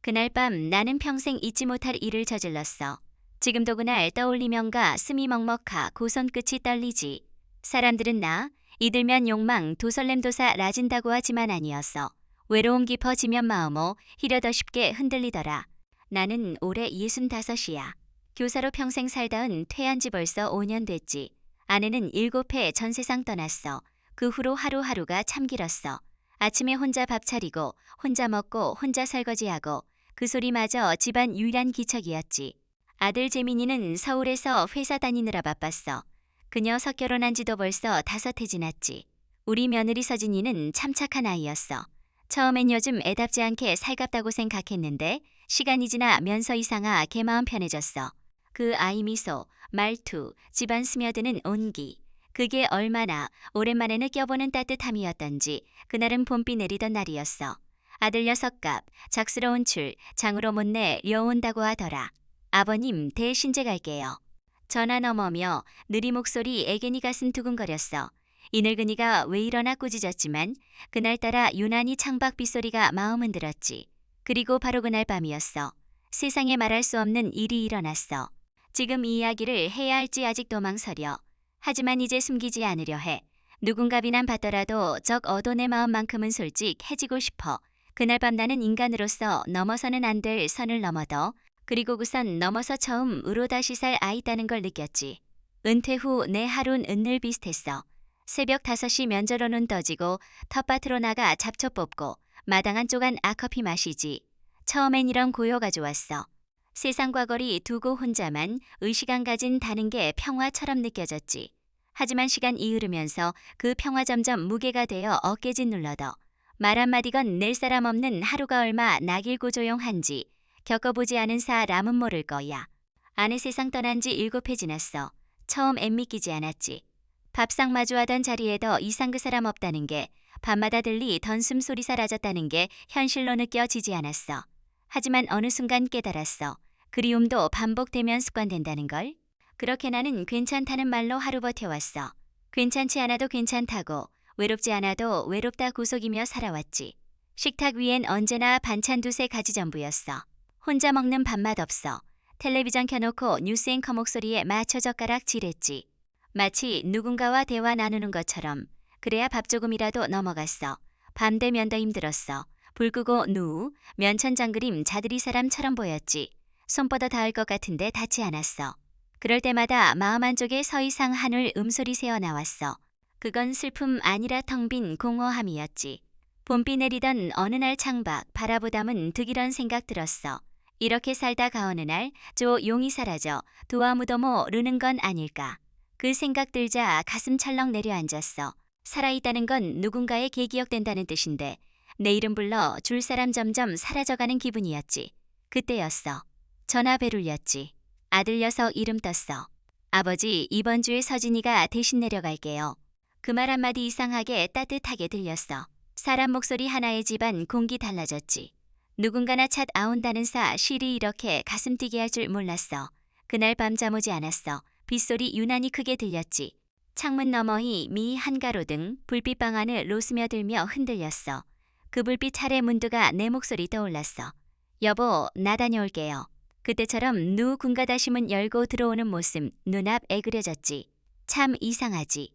그날 밤 나는 평생 잊지 못할 일을 저질렀어. 지금도 그날 떠올리면가 숨이 먹먹하 고손 끝이 떨리지. 사람들은 나 이들면 욕망 도설렘도사 라진다고 하지만 아니었어. 외로움 깊어지면 마음오 히려 더 쉽게 흔들리더라. 나는 올해 65이야. 교사로 평생 살다은 퇴한 지 벌써 5년 됐지. 아내는 7해 전 세상 떠났어. 그 후로 하루하루가 참 길었어. 아침에 혼자 밥 차리고 혼자 먹고 혼자 설거지하고 그 소리마저 집안 유일한 기척이었지. 아들 재민이는 서울에서 회사 다니느라 바빴어. 그녀 석결혼한 지도 벌써 5해 지났지. 우리 며느리 서진이는 참 착한 아이였어. 처음엔 요즘 애답지 않게 살갑다고 생각했는데 시간이 지나 면서 이상하 걔 마음 편해졌어. 그 아이 미소, 말투, 집안 스며드는 온기. 그게 얼마나 오랜만에 느껴보는 따뜻함이었던지 그날은 봄비 내리던 날이었어. 아들 6갑, 작스러운 출, 장으로 못내 려온다고 하더라. 아버님 대신제 갈게요. 전화 너머며 느리 목소리 애견이 가슴 두근거렸어. 이 늙은이가 왜 이러나 꾸짖었지만 그날따라 유난히 창밖 빗소리가 마음은 들었지. 그리고 바로 그날 밤이었어. 세상에 말할 수 없는 일이 일어났어. 지금 이 이야기를 해야 할지 아직도 망설여. 하지만 이제 숨기지 않으려 해. 누군가 비난받더라도 적 어돈의 마음만큼은 솔직해지고 싶어. 그날 밤 나는 인간으로서 넘어서는 안 될 선을 넘어더 그리고 그 선 넘어서 처음 으로 다시 살 아이다는 걸 느꼈지. 은퇴 후 내 하루는 은늘 비슷했어. 새벽 5시 면저로 눈 떠지고 텃밭으로 나가 잡초 뽑고 마당 한쪽안 아커피 마시지. 처음엔 이런 고요가 좋았어. 세상과 거리 두고 혼자만 의시간 가진 다는 게 평화처럼 느껴졌지. 하지만 시간이 흐르면서 그 평화 점점 무게가 되어 어깨짓 눌러더. 말 한마디건 낼 사람 없는 하루가 얼마 나길고 조용한지 겪어보지 않은 사람은 모를 거야. 아내 세상 떠난 지 7해 지났어. 처음 엠믿기지 않았지. 밥상 마주하던 자리에도 이상 그 사람 없다는 게 밤마다 들리 던숨 소리 사라졌다는 게 현실로 느껴지지 않았어. 하지만 어느 순간 깨달았어. 그리움도 반복되면 습관된다는 걸. 그렇게 나는 괜찮다는 말로 하루 버텨왔어. 괜찮지 않아도 괜찮다고 외롭지 않아도 외롭다 구속이며 살아왔지. 식탁 위엔 언제나 반찬 2-3가지 전부였어. 혼자 먹는 밥맛 없어. 텔레비전 켜놓고 뉴스 앵커 목소리에 맞춰 젓가락 지랬지. 마치 누군가와 대화 나누는 것처럼. 그래야 밥 조금이라도 넘어갔어. 밤 되면 더 힘들었어. 불 끄고 면천장그림 자들이 사람처럼 보였지. 손뻗어 닿을 것 같은데 닿지 않았어. 그럴 때마다 마음 한쪽에 서이상 하늘 음소리 새어나왔어. 그건 슬픔 아니라 텅 빈 공허함이었지. 봄비 내리던 어느 날 창밖 바라보담은 득이런 생각 들었어. 이렇게 살다가 어느 날 용이 사라져 도와 무도모 르는 건 아닐까. 그 생각 들자 가슴 철렁 내려앉았어. 살아있다는 건 누군가의 계기억된다는 뜻인데 내 이름 불러 줄 사람 점점 사라져가는 기분이었지. 그때였어. 전화 벨 울렸지. 아들 녀석 이름 떴어. 아버지 이번 주에 서진이가 대신 내려갈게요. 그 말 한마디 이상하게 따뜻하게 들렸어. 사람 목소리 하나의 집안 공기 달라졌지. 누군가나 찻 아온다는 실이 이렇게 가슴 뛰게 할 줄 몰랐어. 그날 밤 잠 오지 않았어. 빗소리 유난히 크게 들렸지. 창문 너머히 미 한가로등 불빛방 안을 스며들며 흔들렸어. 그 불빛 차례 문두가 내 목소리 떠올랐어. 여보, 나 다녀올게요. 그때처럼 군가다시 문 열고 들어오는 모습 눈앞에 그려졌지. 참 이상하지.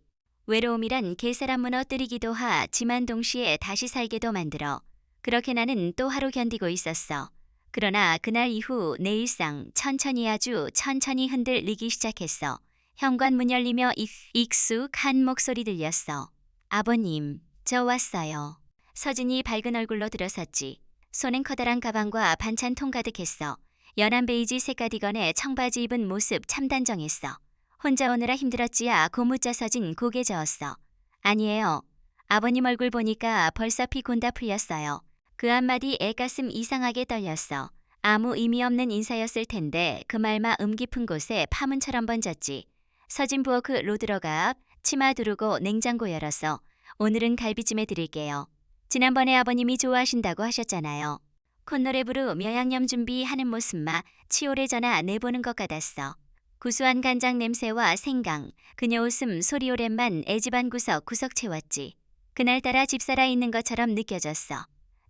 외로움이란 개사람 무너뜨리기도 하지만 동시에 다시 살게도 만들어. 그렇게 나는 또 하루 견디고 있었어. 그러나 그날 이후 내 일상 천천히 아주 천천히 흔들리기 시작했어. 현관 문 열리며 익숙한 목소리 들렸어. 아버님, 저 왔어요. 서진이 밝은 얼굴로 들어섰지. 손엔 커다란 가방과 반찬통 가득했어. 연한 베이지 색가디건에 청바지 입은 모습 참 단정했어. 혼자 오느라 힘들었지야 고무자 서진 고개 저었어. 아니에요. 아버님 얼굴 보니까 벌써 피 곤다 풀렸어요. 그 한마디 애가슴 이상하게 떨렸어. 아무 의미 없는 인사였을 텐데 그 말마 깊은 곳에 파문처럼 번졌지. 서진 부엌 로 들어가 치마 두르고 냉장고 열었어. 오늘은 갈비찜 해드릴게요. 지난번에 아버님이 좋아하신다고 하셨잖아요. 콧노래 부르며 양념 준비하는 모습마 치오래 전화 내보는 것 같았어. 구수한 간장 냄새와 생강, 그녀 웃음 소리 오랜만 애집안 구석구석 채웠지. 그날따라 집 살아 있는 것처럼 느껴졌어.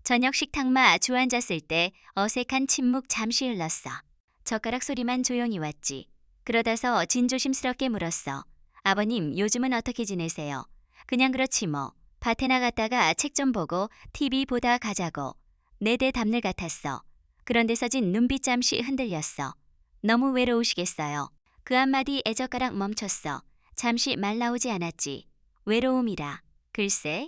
저녁 식탁마 주앉았을 때 어색한 침묵 잠시 흘렀어. 젓가락 소리만 조용히 왔지. 그러다서 진조심스럽게 물었어. 아버님, 요즘은 어떻게 지내세요? 그냥 그렇지 뭐. 밭에 나갔다가 책 좀 보고 TV 보다 가자고. 내대 답일 같았어. 그런데 서진 눈빛 잠시 흔들렸어. 너무 외로우시겠어요. 그 한마디 애젓가락 멈췄어. 잠시 말 나오지 않았지. 외로움이라. 글쎄,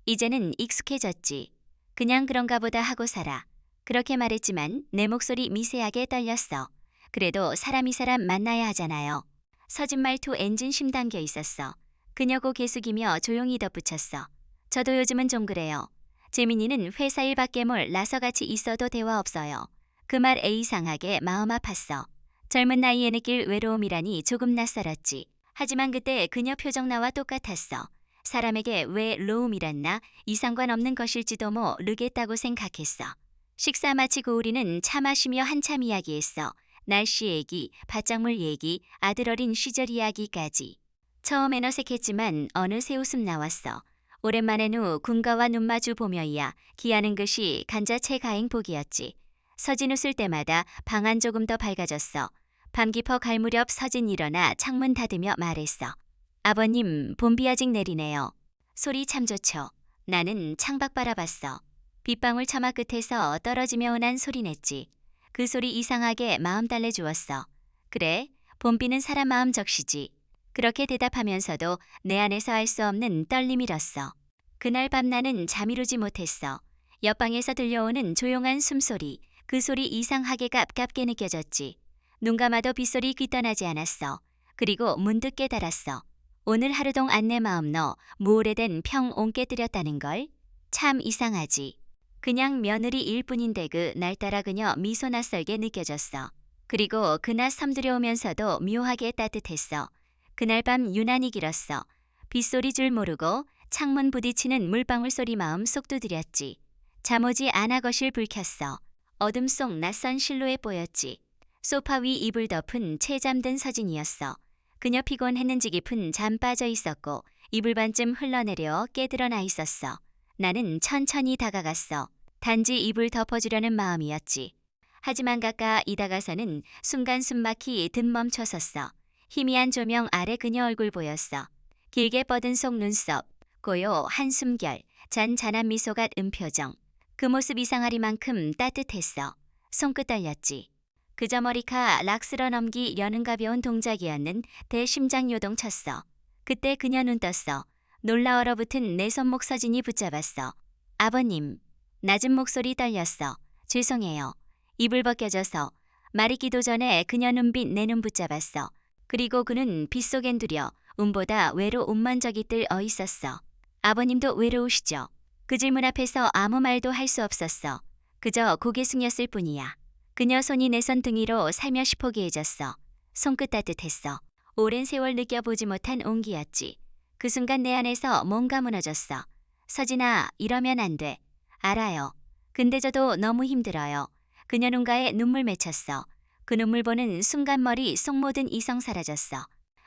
이제는 익숙해졌지. 그냥 그런가 보다 하고 살아. 그렇게 말했지만 내 목소리 미세하게 떨렸어. 그래도 사람이 사람 만나야 하잖아요. 서진 말투 엔진 심 담겨 있었어. 그녀고 계속이며 조용히 덧붙였어. 저도 요즘은 좀 그래요. 재민이는 회사 일 밖에 뭘 나서 같이 있어도 대화 없어요. 그 말에 이상하게 마음 아팠어. 젊은 나이에 느낄 외로움이라니 조금 낯설었지. 하지만 그때 그녀 표정 나와 똑같았어. 사람에게 왜 로움이란나 이상관 없는 것일지도 모르겠다고 생각했어. 식사 마치고 우리는 차 마시며 한참 이야기했어. 날씨 얘기, 밭작물 얘기, 아들 어린 시절 이야기까지. 처음엔 어색했지만 어느새 웃음 나왔어. 오랜만에 군가와 눈마주 보며이야 기하는 것이 간자채 가행 복이었지. 서진 웃을 때마다 방 안 조금 더 밝아졌어. 밤 깊어 갈 무렵 서진 일어나 창문 닫으며 말했어. 아버님, 봄비 아직 내리네요. 소리 참 좋죠. 나는 창밖 바라봤어. 빗방울 처마 끝에서 떨어지며 오난 소리 냈지. 그 소리 이상하게 마음 달래주었어. 그래, 봄비는 사람 마음 적시지. 그렇게 대답하면서도 내 안에서 알 수 없는 떨림이었어. 그날 밤 나는 잠 이루지 못했어. 옆방에서 들려오는 조용한 숨소리, 그 소리 이상하게 갑갑게 느껴졌지. 눈 감아도 빗소리 귀떠나지 않았어. 그리고 문득 깨달았어. 오늘 하루동 안내 마음 너 오래된 평 옹깨 들였다는 걸? 참 이상하지. 그냥 며느리일 뿐인데 날따라 그녀 미소 낯설게 느껴졌어. 그리고 그낮 섬들여오면서도 묘하게 따뜻했어. 그날 밤 유난히 길었어. 빗소리 줄 모르고 창문 부딪히는 물방울 소리 마음 쏙 두드렸지. 잠오지 않아 거실 불 켰어. 어둠 속 낯선 실루엣 보였지. 소파 위 이불 덮은 채 잠든 서진이었어. 그녀 피곤했는지 깊은 잠 빠져 있었고 이불 반쯤 흘러내려 깨드러나 있었어. 나는 천천히 다가갔어. 단지 이불 덮어주려는 마음이었지. 하지만 가까이 다가서는 순간 숨막히 든 멈춰섰어. 희미한 조명 아래 그녀 얼굴 보였어. 길게 뻗은 속 눈썹, 고요 한숨결, 잔잔한 미소가 은표정. 그 모습 이상하리만큼 따뜻했어. 손끝 떨렸지. 그저 머리카 락스러 넘기려는 가벼운 동작이었는 대심장 요동 쳤어. 그때 그녀 눈 떴어. 놀라 얼어붙은 내 손목 서진이 붙잡았어. 아버님. 낮은 목소리 떨렸어. 죄송해요. 이불 벗겨져서. 말이기도 전에 그녀 눈빛 내 눈 붙잡았어. 그리고 그는 빗속엔 두려 운보다 외로 운만저기 뜰 있었어. 아버님도 외로우시죠? 그 질문 앞에서 아무 말도 할 수 없었어. 그저 고개 숙였을 뿐이야. 그녀 손이 내 손등이로 살며시 포기해졌어. 손끝 따뜻했어. 오랜 세월 느껴보지 못한 온기였지. 그 순간 내 안에서 뭔가 무너졌어. 서진아, 이러면 안 돼. 알아요. 근데 저도 너무 힘들어요. 그녀 눈가에 눈물 맺혔어. 그 눈물 보는 순간 머리 속 모든 이성 사라졌어.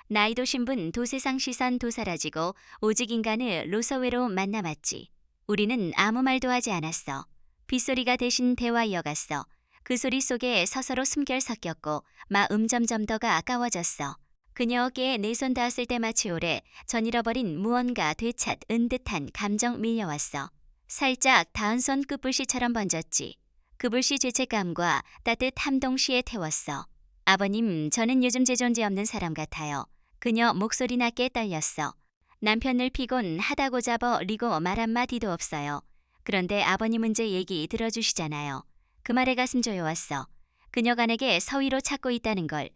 나이도 신분 도세상 시선 도사라지고 오직 인간을 로서 외로움만 남았지. 우리는 아무 말도 하지 않았어. 빗소리가 대신 대화 이어갔어. 그 소리 속에 서서로 숨결 섞였고 마음 점점 더가 아까워졌어. 그녀 어깨에 내 손 닿았을 때 마치 오래 전 잃어버린 무언가 되찾은 듯한 감정 밀려왔어. 살짝 닿은 손 끝불씨처럼 번졌지. 그 불씨 죄책감과 따뜻함 동시에 태웠어. 아버님, 저는 요즘 제 존재 없는 사람 같아요. 그녀 목소리 낮게 떨렸어. 남편을 피곤하다고 잡아리고 말 한마디도 없어요. 그런데 아버님 문제 얘기 들어주시잖아요. 그 말에 가슴 조여왔어. 그녀가 내게 서위로 찾고 있다는 걸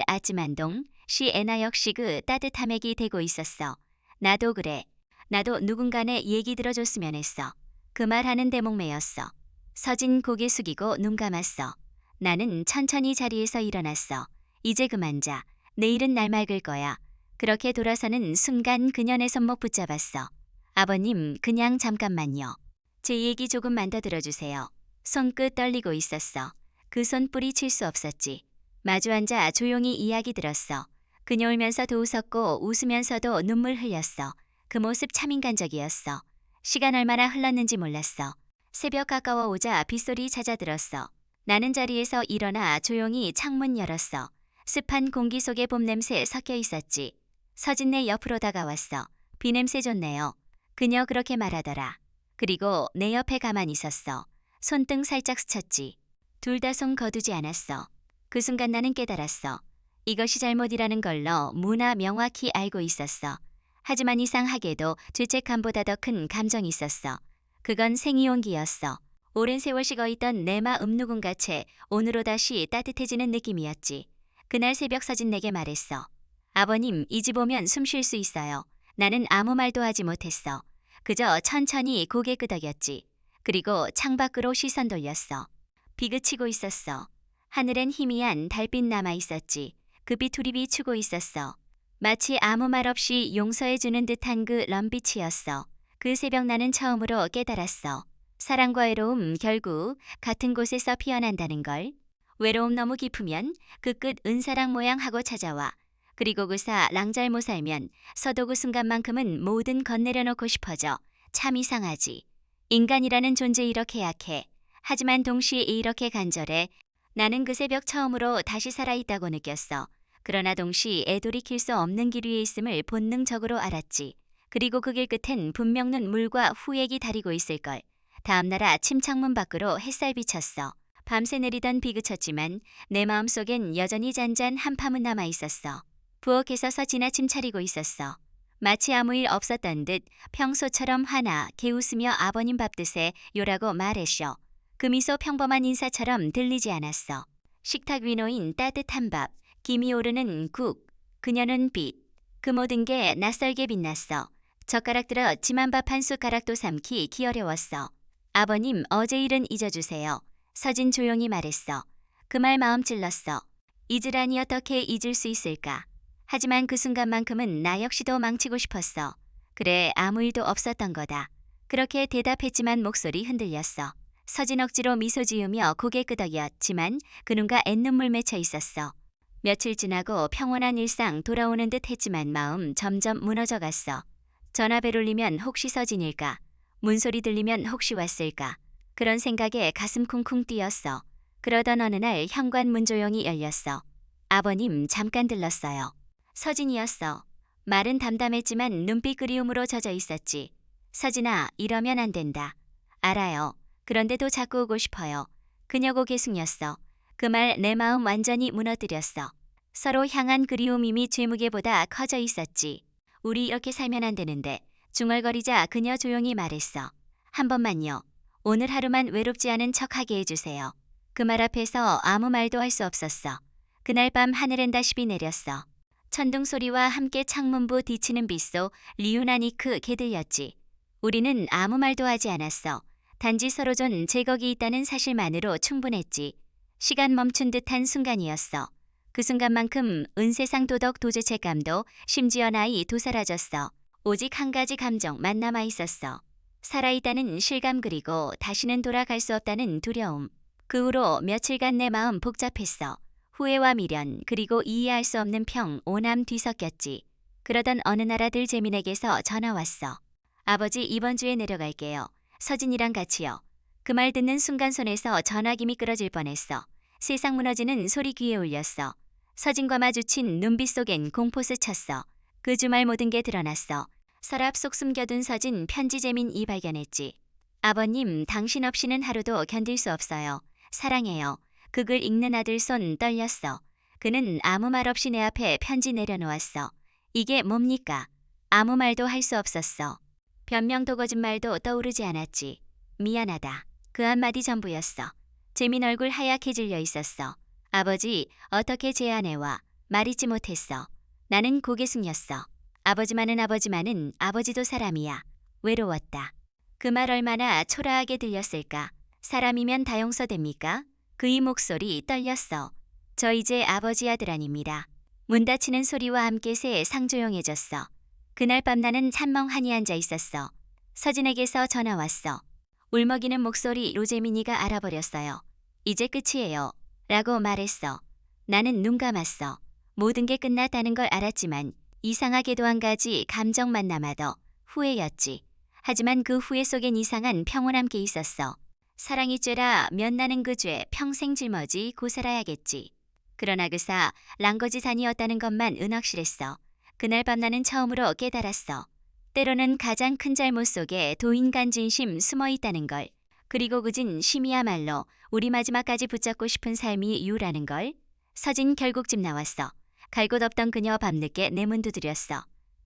아즈만동 시 애나 역시 그 따뜻함에 기대고 있었어. 나도 그래. 나도 누군가 내 얘기 들어줬으면 했어. 그 말하는 대목매였어. 서진 고개 숙이고 눈 감았어. 나는 천천히 자리에서 일어났어. 이제 그만 자. 내일은 날 맑을 거야. 그렇게 돌아서는 순간 그녀의 손목 붙잡았어. 아버님, 그냥 잠깐만요. 제 얘기 조금만 더 들어주세요. 손끝 떨리고 있었어. 그 손 뿌리칠 수 없었지. 마주 앉아 조용히 이야기 들었어. 그녀 울면서도 웃었고 웃으면서도 눈물 흘렸어. 그 모습 참 인간적이었어. 시간 얼마나 흘렀는지 몰랐어. 새벽 가까워 오자 빗소리 잦아들었어. 나는 자리에서 일어나 조용히 창문 열었어. 습한 공기 속에 봄 냄새 섞여 있었지. 서진 내 옆으로 다가왔어. 비 냄새 좋네요. 그녀 그렇게 말하더라. 그리고 내 옆에 가만히 있었어. 손등 살짝 스쳤지. 둘 다 손 거두지 않았어. 그 순간 나는 깨달았어. 이것이 잘못이라는 걸로 무나 명확히 알고 있었어. 하지만 이상하게도 죄책감보다 더 큰 감정이 있었어. 그건 생이온기였어. 오랜 세월 식어있던 내 마음 누군가 채 오늘로 다시 따뜻해지는 느낌이었지. 그날 새벽 서진 내게 말했어. 아버님, 이 집 오면 숨 쉴 수 있어요. 나는 아무 말도 하지 못했어. 그저 천천히 고개 끄덕였지. 그리고 창밖으로 시선 돌렸어. 비그치고 있었어. 하늘엔 희미한 달빛 남아 있었지. 그 빛 둘이 비추고 있었어. 마치 아무 말 없이 용서해주는 듯한 그 럼빛이었어. 그 새벽 나는 처음으로 깨달았어. 사랑과 외로움 결국 같은 곳에서 피어난다는 걸. 외로움 너무 깊으면 그 끝 은사랑 모양하고 찾아와. 그리고 그사 랑잘 못 살면 서도 그 순간만큼은 뭐든 건네려놓고 싶어져. 참 이상하지. 인간이라는 존재 이렇게 약해. 하지만 동시에 이렇게 간절해. 나는 그 새벽 처음으로 다시 살아있다고 느꼈어. 그러나 동시 애돌이킬 수 없는 길 위에 있음을 본능적으로 알았지. 그리고 그 길 끝엔 분명 눈물과 후액이 기다리고 있을걸. 다음날 아침 창문 밖으로 햇살 비쳤어. 밤새 내리던 비 그쳤지만 내 마음속엔 여전히 잔잔 한밤은 남아있었어. 부엌에서 서진아 침 차리고 있었어. 마치 아무 일 없었던 듯 평소처럼 하나 개웃으며 아버님 밥드세 요라고 말했쇼. 그 미소 평범한 인사처럼 들리지 않았어. 식탁 위 놓인 따뜻한 밥, 김이 오르는 국, 그녀는 빛. 그 모든 게 낯설게 빛났어. 젓가락 들어 지만 밥 한 숟가락도 삼기 기어려웠어. 아버님, 어제 일은 잊어주세요. 서진 조용히 말했어. 그 말 마음 찔렀어. 잊으라니 어떻게 잊을 수 있을까. 하지만 그 순간만큼은 나 역시도 망치고 싶었어. 그래, 아무 일도 없었던 거다. 그렇게 대답했지만 목소리 흔들렸어. 서진 억지로 미소 지으며 고개 끄덕였지만 그 눈가 앳눈물 맺혀 있었어. 며칠 지나고 평온한 일상 돌아오는 듯 했지만 마음 점점 무너져갔어. 전화벨 울리면 혹시 서진일까? 문소리 들리면 혹시 왔을까? 그런 생각에 가슴 쿵쿵 뛰었어. 그러던 어느 날 현관문 조용히 열렸어. 아버님, 잠깐 들렀어요. 서진이었어. 말은 담담했지만 눈빛 그리움으로 젖어 있었지. 서진아, 이러면 안 된다. 알아요. 그런데도 자꾸 오고 싶어요. 그녀 고개 숙였어. 그 말 내 마음 완전히 무너뜨렸어. 서로 향한 그리움 이미 죄무게보다 커져 있었지. 우리 이렇게 살면 안 되는데. 중얼거리자 그녀 조용히 말했어. 한 번만요. 오늘 하루만 외롭지 않은 척하게 해주세요. 그 말 앞에서 아무 말도 할 수 없었어. 그날 밤 하늘엔 다시비 내렸어. 천둥 소리와 함께 창문부 뒤치는 빗소 리우나니크 개들렸지. 우리는 아무 말도 하지 않았어. 단지 서로 전 제걱이 있다는 사실만으로 충분했지. 시간 멈춘 듯한 순간이었어. 그 순간만큼 은세상 도덕 도제책감도 심지어 나이도 사라졌어. 오직 한 가지 감정만 남아 있었어. 살아있다는 실감 그리고 다시는 돌아갈 수 없다는 두려움. 그 후로 며칠간 내 마음 복잡했어. 후회와 미련 그리고 이해할 수 없는 평, 오남 뒤섞였지. 그러던 어느 날 아들 재민에게서 전화 왔어. 아버지, 이번 주에 내려갈게요. 서진이랑 같이요. 그 말 듣는 순간 손에서 전화기 미끄러질 뻔했어. 세상 무너지는 소리 귀에 울렸어. 서진과 마주친 눈빛 속엔 공포 스쳤어. 그 주말 모든 게 드러났어. 서랍 속 숨겨둔 서진 편지 재민이 발견했지. 아버님, 당신 없이는 하루도 견딜 수 없어요. 사랑해요. 그 글 읽는 아들 손 떨렸어. 그는 아무 말 없이 내 앞에 편지 내려놓았어. 이게 뭡니까? 아무 말도 할 수 없었어. 변명도 거짓말도 떠오르지 않았지. 미안하다. 그 한마디 전부였어. 재민 얼굴 하얗게 질려 있었어. 아버지, 어떻게 제 아내와 말잇지 못했어. 나는 고개 숙였어. 아버지만은 아버지도 사람이야. 외로웠다. 그 말 얼마나 초라하게 들렸을까. 사람이면 다 용서됩니까? 그의 목소리 떨렸어. 저 이제 아버지 아들 아닙니다. 문 닫히는 소리와 함께 세상 조용해졌어. 그날 밤 나는 찬멍하니 앉아 있었어. 서진에게서 전화 왔어. 울먹이는 목소리로 재민이가 알아버렸어요. 이제 끝이에요. 라고 말했어. 나는 눈 감았어. 모든 게 끝났다는 걸 알았지만 이상하게도 한 가지 감정만 남아도 후회였지. 하지만 그 후회 속엔 이상한 평온함께 있었어. 사랑이 죄라 면나는 그 죄 평생 짊어지 고살아야겠지. 그러나 그사 랑거지산이었다는 것만 은확실했어. 그날 밤 나는 처음으로 깨달았어. 때로는 가장 큰 잘못 속에 도인간 진심 숨어 있다는 걸. 그리고 그 진심이야말로 우리 마지막까지 붙잡고 싶은 삶이 이유라는 걸. 서진 결국 집 나왔어. 갈 곳 없던 그녀 밤늦게 내 문 두드렸어.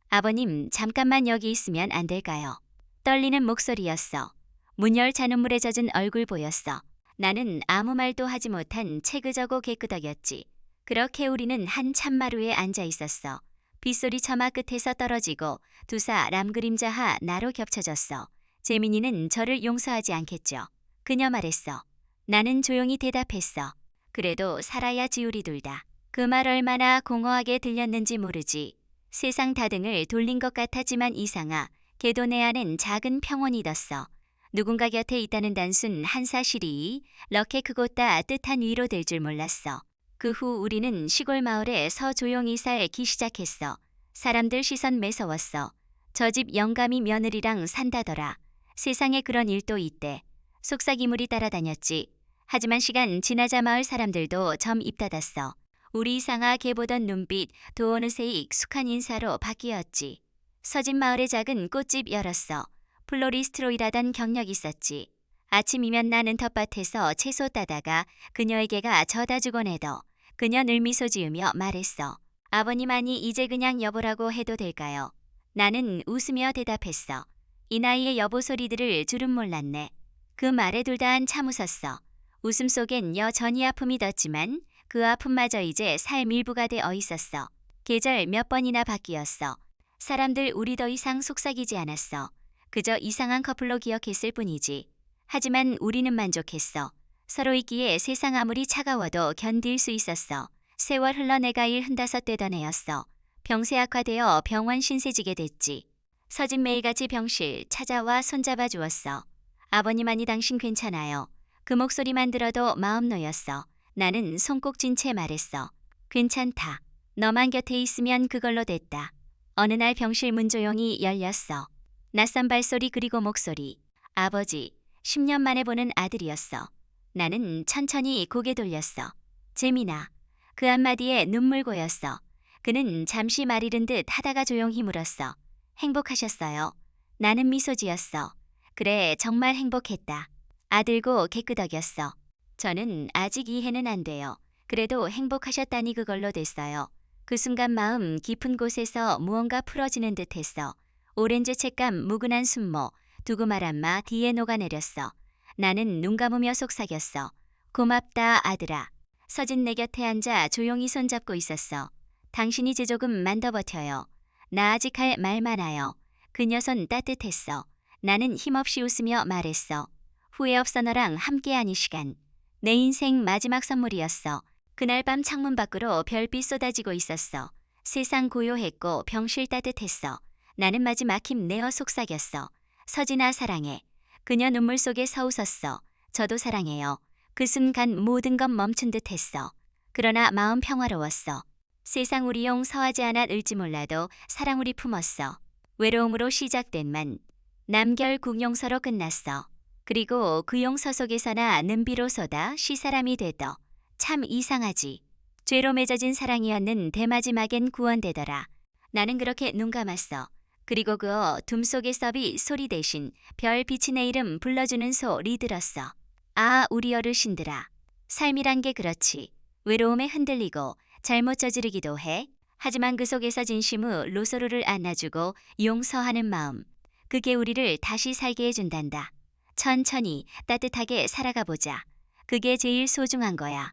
아버님, 잠깐만 여기 있으면 안 될까요? 떨리는 목소리였어. 문열 잔음물에 젖은 얼굴 보였어. 나는 아무 말도 하지 못한 체그저고 개끄덕였지. 그렇게 우리는 한 참마루에 앉아 있었어. 빗소리 처마 끝에서 떨어지고 두사 람그림자하 나로 겹쳐졌어. 재민이는 저를 용서하지 않겠죠. 그녀 말했어. 나는 조용히 대답했어. 그래도 살아야 지우리 둘다. 그 말 얼마나 공허하게 들렸는지 모르지. 세상 다등을 돌린 것 같았지만 이상하. 걔도 내 안엔 작은 평온이 떴어. 누군가 곁에 있다는 단순 한 사실이 럭케 그곳다 뜻한 위로 될 줄 몰랐어. 그 후 우리는 시골 마을에 서조용히 살기 시작했어. 사람들 시선 매서웠어. 저 집 영감이 며느리랑 산다더라. 세상에 그런 일도 있대. 속삭이물이 따라다녔지. 하지만 시간 지나자 마을 사람들도 점 입 닫았어. 우리 이상하게 보던 눈빛 도 어느새 익숙한 인사로 바뀌었지. 서진 마을의 작은 꽃집 열었어. 플로리스트로 일하던 경력이 있었지. 아침이면 나는 텃밭에서 채소 따다가 그녀에게가 져다 주곤 해도 그녀 늘 미소 지으며 말했어. 아버님 아니 이제 그냥 여보라고 해도 될까요? 나는 웃으며 대답했어. 이 나이에 여보 소리들을 줄은 몰랐네. 그 말에 둘 다 한참 웃었어. 웃음 속엔 여전히 아픔이 떴지만 그 아픔마저 이제 삶 일부가 되어 있었어. 계절 몇 번이나 바뀌었어. 사람들 우리 더 이상 속삭이지 않았어. 그저 이상한 커플로 기억했을 뿐이지. 하지만 우리는 만족했어. 서로 있기에 세상 아무리 차가워도 견딜 수 있었어. 세월 흘러 내가 75 되던 애였어. 병세 악화되어 병원 신세지게 됐지. 서진 매일같이 병실 찾아와 손잡아 주었어. 아버님 아니 당신 괜찮아요. 그 목소리만 들어도 마음 놓였어. 나는 손 꼭 쥔 채 말했어. 괜찮다. 너만 곁에 있으면 그걸로 됐다. 어느 날 병실 문 조용히 열렸어. 낯선 발소리 그리고 목소리. 아버지, 10년 만에 보는 아들이었어. 나는 천천히 고개 돌렸어. 재민아. 그 한마디에 눈물 고였어. 그는 잠시 말 잃은 듯 하다가 조용히 물었어. 행복하셨어요? 나는 미소 지었어. 그래, 정말 행복했다. 아들고 개끄덕였어. 저는 아직 이해는 안 돼요. 그래도 행복하셨다니 그걸로 됐어요. 그 순간 마음 깊은 곳에서 무언가 풀어지는 듯 했어. 오렌지 색감 무근한 순모, 두고말 한마 뒤에 녹아내렸어. 나는 눈 감으며 속삭였어. 고맙다 아들아. 서진 내 곁에 앉아 조용히 손잡고 있었어. 당신이 제 조금만 더 버텨요. 나 아직 할 말 많아요. 그녀 손 따뜻했어. 나는 힘없이 웃으며 말했어. 후회 없어 너랑 함께한 이 시간. 내 인생 마지막 선물이었어. 그날 밤 창문 밖으로 별빛 쏟아지고 있었어. 세상 고요했고 병실 따뜻했어. 나는 마지막 힘내어 속삭였어. 서진아 사랑해. 그녀 눈물 속에 서웃었어. 저도 사랑해요. 그 순간 모든 건 멈춘 듯 했어. 그러나 마음 평화로웠어. 세상 우리 용 서하지 않아 을지 몰라도 사랑 우리 품었어. 외로움으로 시작된 만 남결 국용서로 끝났어. 그리고 그 용서 속에서나 는비로소다 시사람이 되더. 참 이상하지. 죄로 맺어진 사랑이었는 대마지막엔 구원되더라. 나는 그렇게 눈 감았어. 그리고 그 둠 속의 섭이 소리 대신 별 빛이 내 이름 불러주는 소리 들었어. 아 우리 어르신들아. 삶이란 게 그렇지. 외로움에 흔들리고 잘못 저지르기도 해. 하지만 그 속에서 진심으로 로소루를 안아주고 용서하는 마음. 그게 우리를 다시 살게 해준단다. 천천히 따뜻하게 살아가 보자. 그게 제일 소중한 거야.